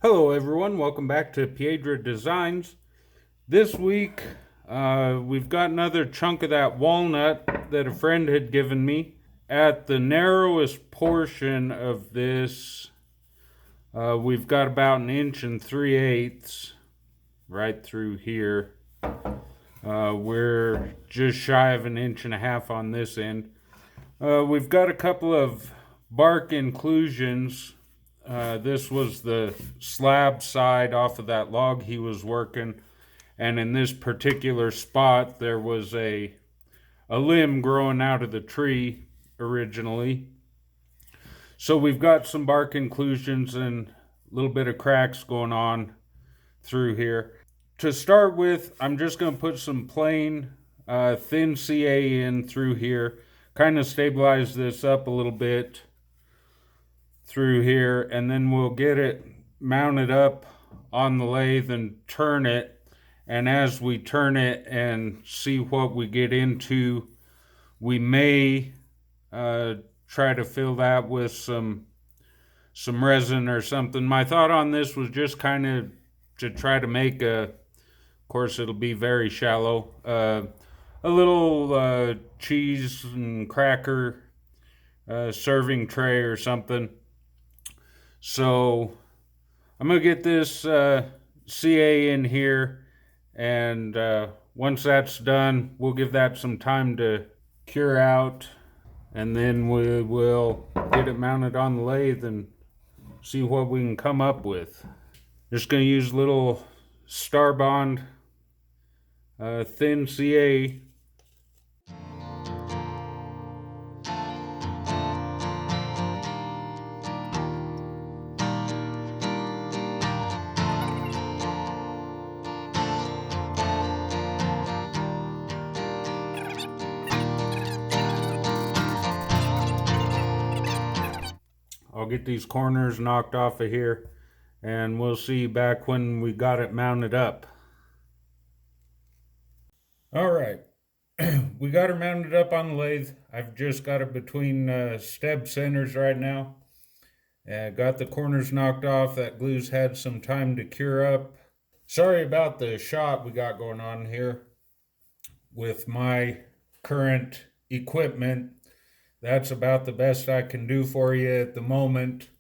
Hello everyone, welcome back to Piedra Designs. This week we've got another chunk of that walnut that a friend had given me. At the narrowest portion of this, we've got about 1 3/8 right through here. We're just shy of 1.5 inches on this end. We've got a couple of bark inclusions. This was the slab side off of that log he was working, and in this particular spot there was a limb growing out of the tree originally. So we've got some bark inclusions and a little bit of cracks going on through here. To start with, I'm just going to put some plain thin CA in through here, kind of stabilize this up a little bit through here, and then we'll get it mounted up on the lathe and turn it. And as we turn it and see what we get into, we may try to fill that with some resin or something. My thought on this was just kind of to try to make of course it'll be very shallow, a little cheese and cracker serving tray or something. So I'm going to get this CA in here, and once that's done, we'll give that some time to cure out, and then we will get it mounted on the lathe and see what we can come up with. Just going to use little Star Bond thin CA. I'll get these corners knocked off of here, and we'll see you back when we got it mounted up. All right, we got her mounted up on the lathe. I've just got it between stab centers right now. Got the corners knocked off. That glue's had some time to cure up. Sorry about the shot we got going on here with my current equipment. That's about the best I can do for you at the moment.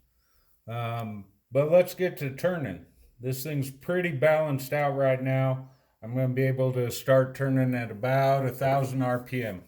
But let's get to turning. This thing's pretty balanced out right now. I'm going to be able to start turning at about 1,000 RPM.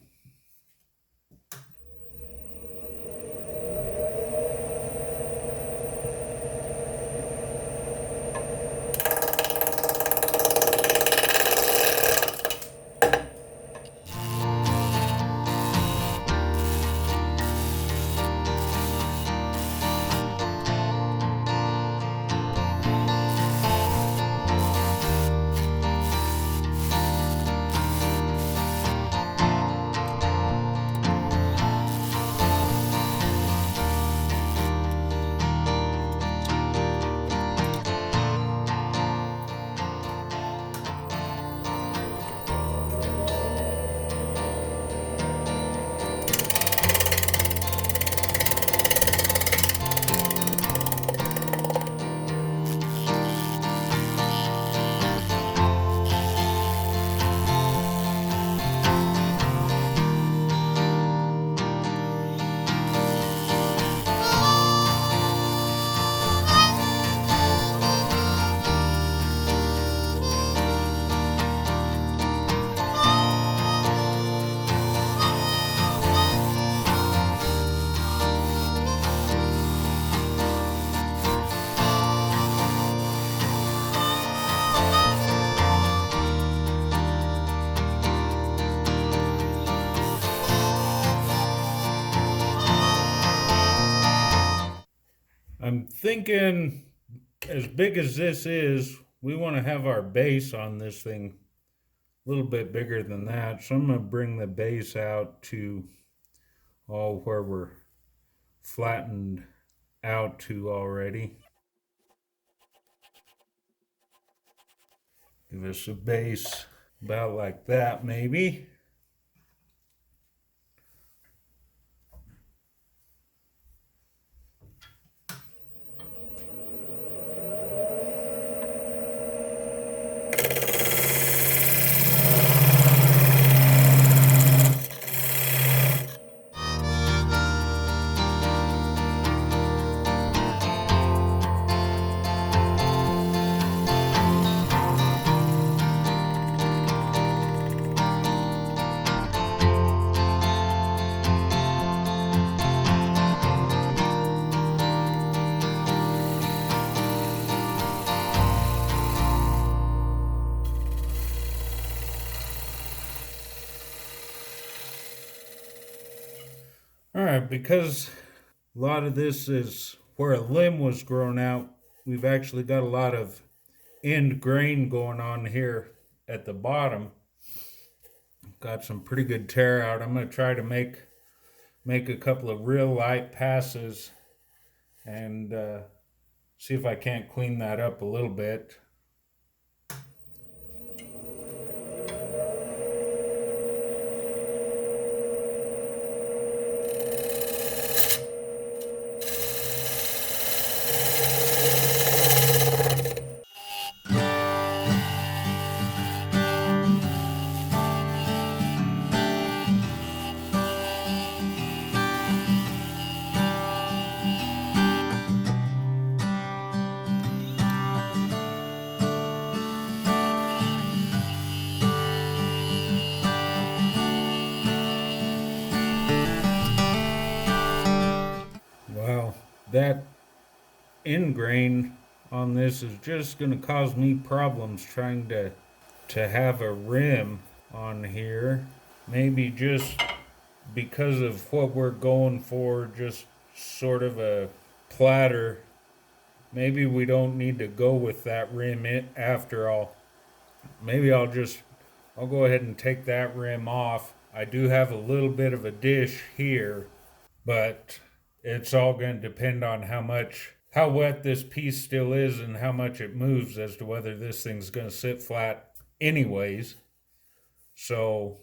I'm thinking, as big as this is, we want to have our base on this thing a little bit bigger than that. So I'm going to bring the base out to where we're flattened out to already. Give us a base about like that, maybe. Alright, because a lot of this is where a limb was grown out, we've actually got a lot of end grain going on here at the bottom. Got some pretty good tear out. I'm going to try to make a couple of real light passes and see if I can't clean that up a little bit. Well, that end grain on this is just going to cause me problems trying to have a rim on here. Maybe just because of what we're going for, just sort of a platter. Maybe we don't need to go with that rim after all. Maybe I'll go ahead and take that rim off. I do have a little bit of a dish here, but it's all going to depend on how wet this piece still is and how much it moves as to whether this thing's going to sit flat anyways. So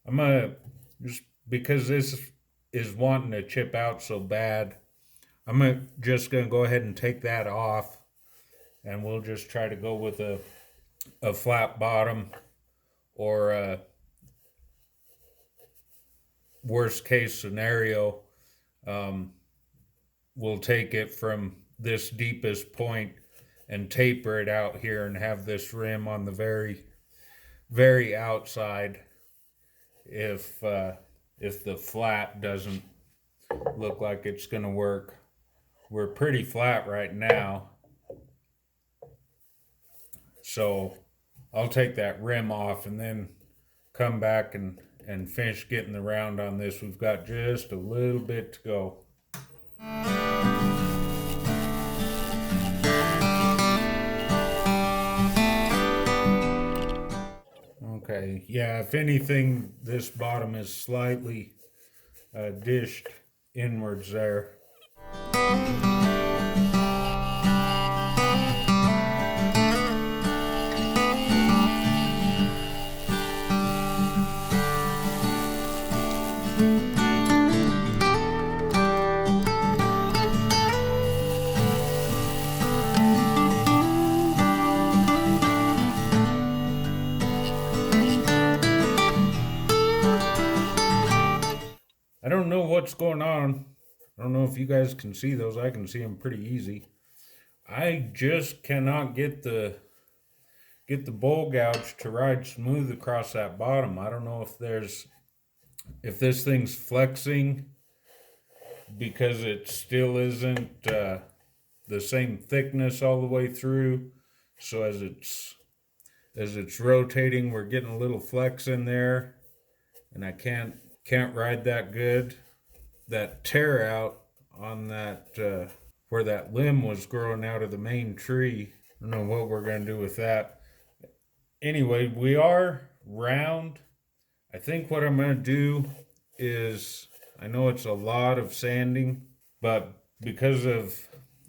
I'm going to, just because this is wanting to chip out so bad, I'm just going to go ahead and take that off, and we'll just try to go with a flat bottom, or a worst case scenario, we'll take it from this deepest point and taper it out here and have this rim on the very, very outside if the flat doesn't look like it's going to work. We're pretty flat right now, so I'll take that rim off and then come back and finish getting the round on this. We've got just a little bit to go. Okay, yeah, if anything, this bottom is slightly dished inwards there. I don't know what's going on. I don't know if you guys can see those. I can see them pretty easy. I just cannot get the bowl gouge to ride smooth across that bottom. I don't know if this thing's flexing because it still isn't the same thickness all the way through. So as it's rotating, we're getting a little flex in there, and I can't ride that good. That tear out on that where that limb was growing out of the main tree, I don't know what we're going to do with that. Anyway, we are round. I think what I'm going to do is, I know it's a lot of sanding, but because of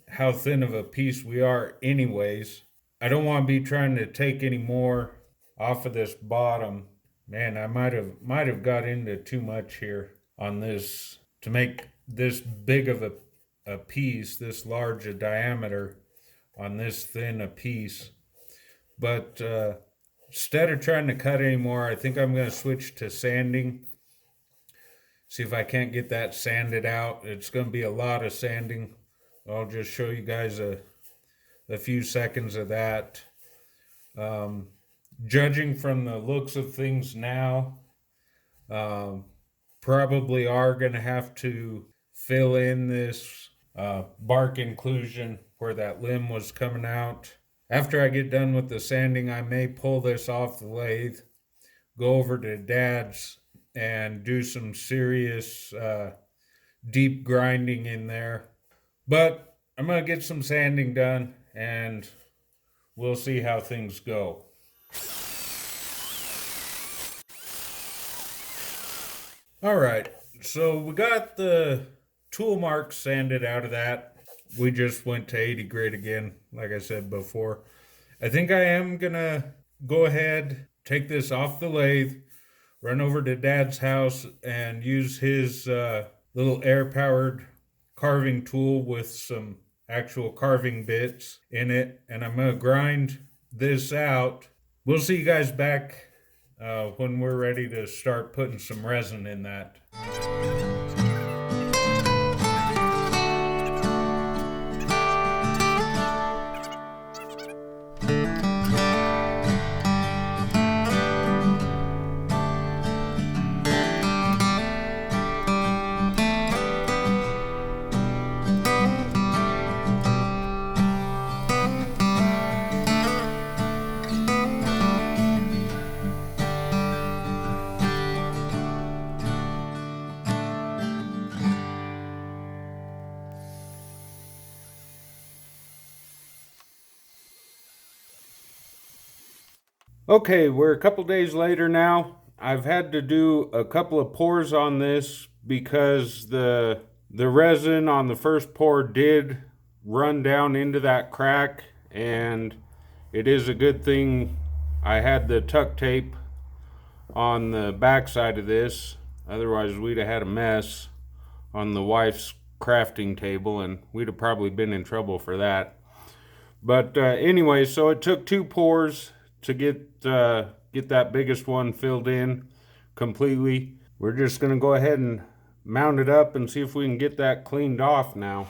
how thin of a piece we are anyways, I don't want to be trying to take any more off of this bottom. Man, I might have got into too much here on this to make this big of a piece, this large a diameter on this thin a piece. But instead of trying to cut anymore, I think I'm going to switch to sanding. See if I can't get that sanded out. It's going to be a lot of sanding. I'll just show you guys a few seconds of that. Judging from the looks of things now, probably are going to have to fill in this bark inclusion where that limb was coming out. After I get done with the sanding, I may pull this off the lathe, go over to Dad's, and do some serious deep grinding in there. But I'm going to get some sanding done and we'll see how things go. All right, so we got the tool marks sanded out of that. We just went to 80 grit again, like I said before. I think I am gonna go ahead, take this off the lathe, run over to Dad's house and use his little air-powered carving tool with some actual carving bits in it, and I'm gonna grind this out. We'll see you guys back when we're ready to start putting some resin in that. Okay, we're a couple days later now. I've had to do a couple of pours on this because the resin on the first pour did run down into that crack, and it is a good thing I had the tuck tape on the back side of this. Otherwise we'd have had a mess on the wife's crafting table and we'd have probably been in trouble for that. But anyway, so it took 2 pours to get that biggest one filled in completely. We're just gonna go ahead and mount it up and see if we can get that cleaned off now.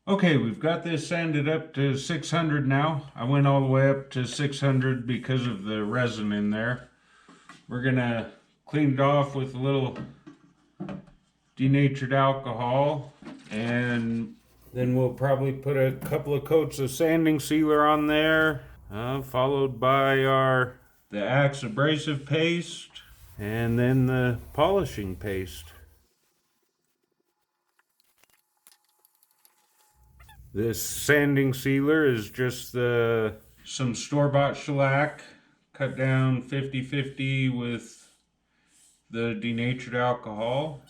Okay, we've got this sanded up to 600 now. I went all the way up to 600 because of the resin in there. We're gonna clean it off with a little denatured alcohol, and then we'll probably put a couple of coats of sanding sealer on there, followed by the Axe abrasive paste, and then the polishing paste. This sanding sealer is just some store-bought shellac cut down 50-50 with the denatured alcohol.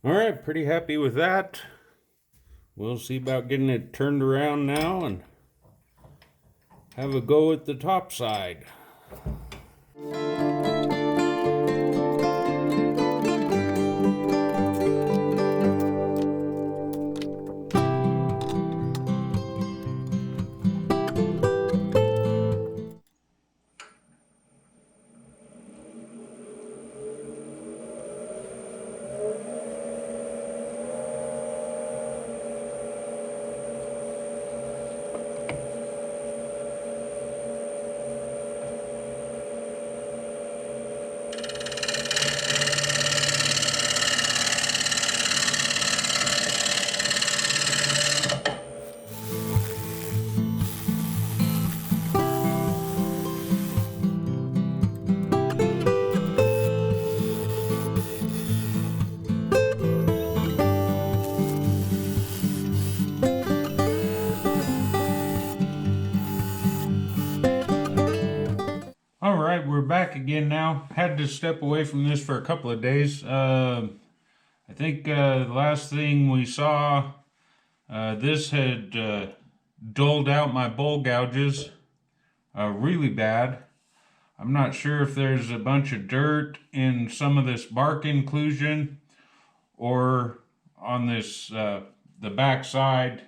All right, pretty happy with that. We'll see about getting it turned around now and have a go at the top side. back again now. Had to step away from this for a couple of days. I think the last thing we saw, this had dulled out my bowl gouges really bad. I'm not sure if there's a bunch of dirt in some of this bark inclusion or on this the back side.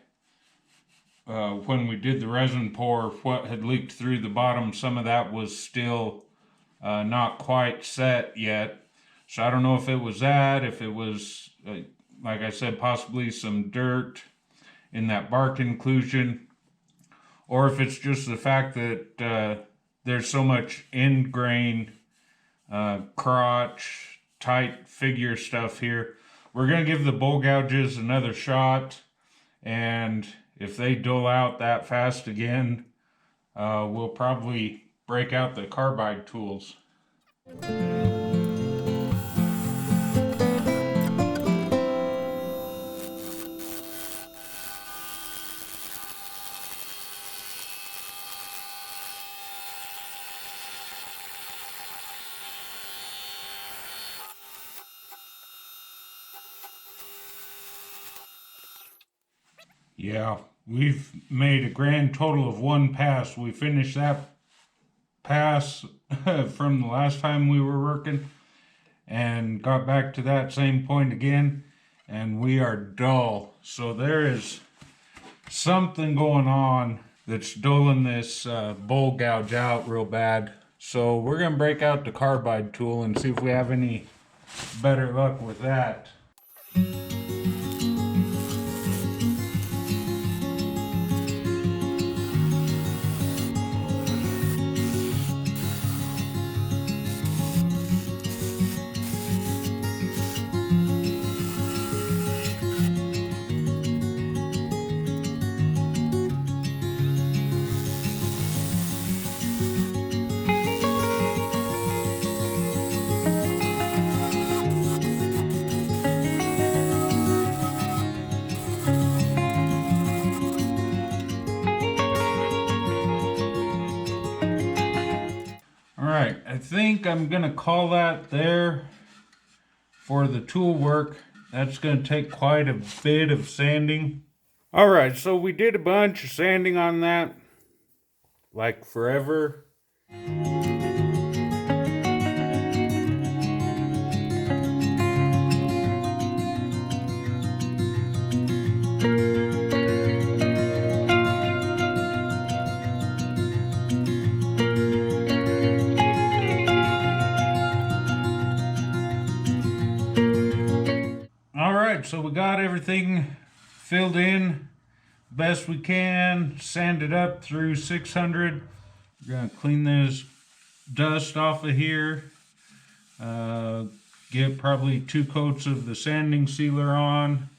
When we did the resin pour, what had leaked through the bottom, some of that was still not quite set yet. So I don't know if it was that, if it was, like I said, possibly some dirt in that bark inclusion, or if it's just the fact that there's so much end grain, crotch, tight figure stuff here. We're going to give the bowl gouges another shot, and if they dull out that fast again, we'll probably break out the carbide tools. Yeah, we've made a grand total of one pass. We finished that pass from the last time we were working and got back to that same point again, and we are dull. So there is something going on that's dulling this bowl gouge out real bad. So we're going to break out the carbide tool and see if we have any better luck with that. Alright, I think I'm going to call that there for the tool work. That's going to take quite a bit of sanding. Alright, so we did a bunch of sanding on that, like forever. So we got everything filled in best we can, sanded up through 600. We're going to clean this dust off of here, get probably 2 coats of the sanding sealer on,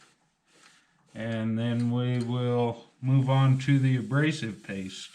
and then we will move on to the abrasive paste.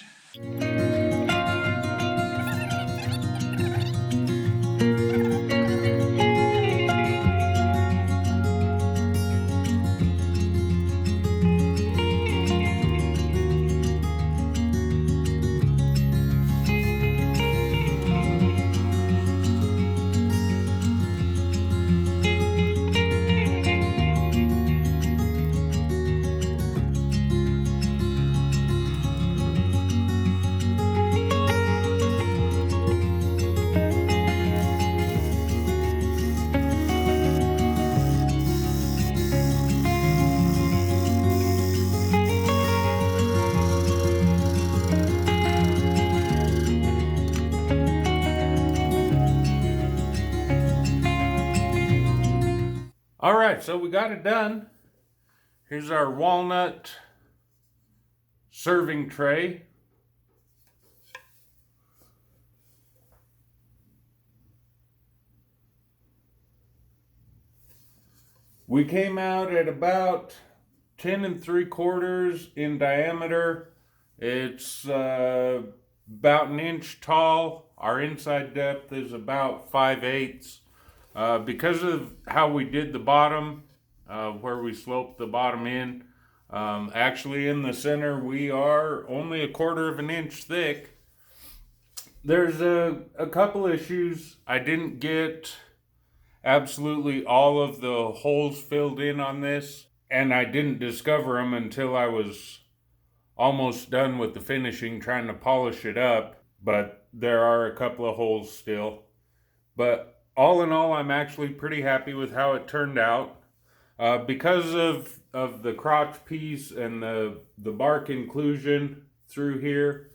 Alright, so we got it done. Here's our walnut serving tray. We came out at about 10 3/4 in diameter. It's about an inch tall. Our inside depth is about 5/8. Because of how we did the bottom, where we sloped the bottom in, actually in the center we are only 1/4 of an inch thick. There's a couple issues. I didn't get absolutely all of the holes filled in on this, and I didn't discover them until I was almost done with the finishing, trying to polish it up, but there are a couple of holes still. But all in all, I'm actually pretty happy with how it turned out. Because of the crotch piece and the bark inclusion through here,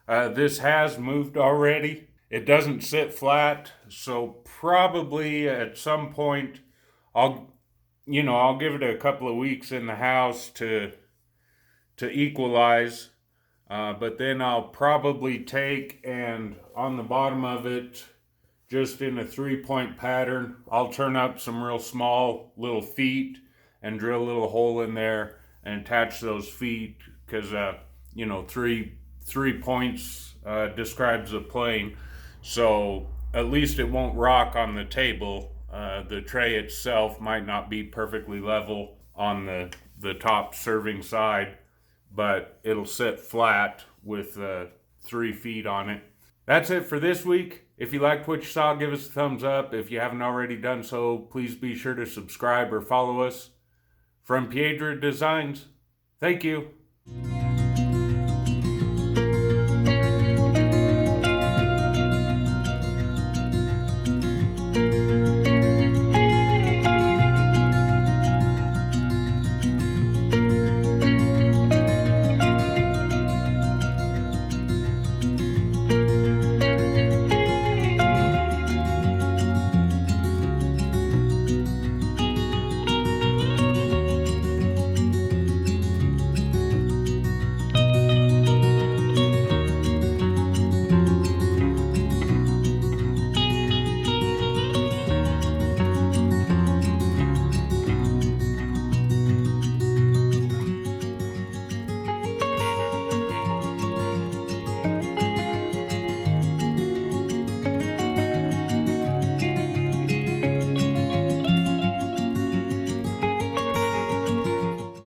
this has moved already. It doesn't sit flat, so probably at some point I'll give it a couple of weeks in the house to equalize. But then I'll probably take and on the bottom of it, just in a 3-point pattern, I'll turn up some real small little feet and drill a little hole in there and attach those feet because three points describes a plane, so at least it won't rock on the table. The tray itself might not be perfectly level on the top serving side, but it'll sit flat with 3 feet on it. That's it for this week. If you liked what you saw, give us a thumbs up. If you haven't already done so, please be sure to subscribe or follow us. From Piedra Designs, thank you.